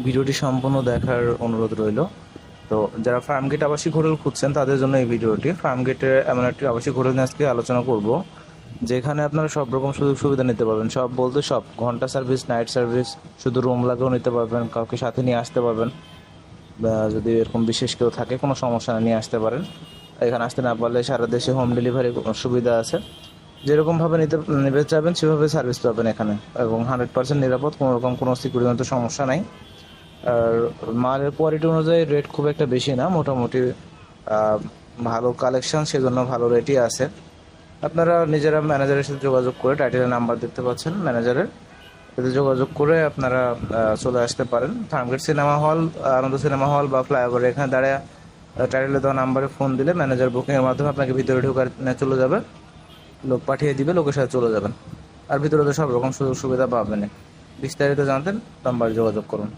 ভিডিওটি সম্পূর্ণ দেখার অনুরোধ রইল। তো যারা ফার্মগেট আবাসিক হোটেল খুঁজছেন তাদের জন্য এই ভিডিওটি। ফার্মগেটের এমন একটি আবাসিক হোটেল নিয়ে আজকে আলোচনা করব, যেখানে আপনারা সব রকম সুযোগ সুবিধা নিতে পারবেন। সব বলতে সব, ঘন্টা সার্ভিস, নাইট সার্ভিস, শুধু রুম লাগেও নিতে পারবেন, কাউকে সাথে নিয়ে আসতে পারবেন, বা যদি এরকম বিশেষ কেউ থাকে কোনো সমস্যা না, নিয়ে আসতে পারেন। এখানে আসতে না পারলে সারা দেশে হোম ডেলিভারি সুবিধা আছে। যেরকমভাবে নিতে চাইবেন সেভাবে সার্ভিস পাবেন এখানে, এবং 100% নিরাপদ, কোনো রকম কোনো সিকিউরিটিগত সমস্যা নাই। আর মালের কোয়ালিটি অনুযায়ী রেট খুব একটা বেশি না, মোটামুটি ভালো কালেকশন, সেজন্য ভালো রেটই আছে। আপনারা নিজেরা ম্যানেজারের সাথে যোগাযোগ করে, টাইটেলের নাম্বার দেখতে পাচ্ছেন ম্যানেজারের, এতে যোগাযোগ করে আপনারা চলে আসতে পারেন। ফার্মগেট সিনেমা হল, আনন্দ সিনেমা হল বা ফ্লাইওভারে এখানে দাঁড়ায় টাইটেলে দেওয়া নাম্বারে ফোন দিলে ম্যানেজার বুকিংয়ের মাধ্যমে আপনাকে ভিতরে ঢোকার চলে যাবে, লোক পাঠিয়ে দিবে, লোকের সাথে চলে যাবেন। আর ভিতরে তো সব রকম সুযোগ সুবিধা পাবেন। বিস্তারিত জানতেন নাম্বারে যোগাযোগ করুন।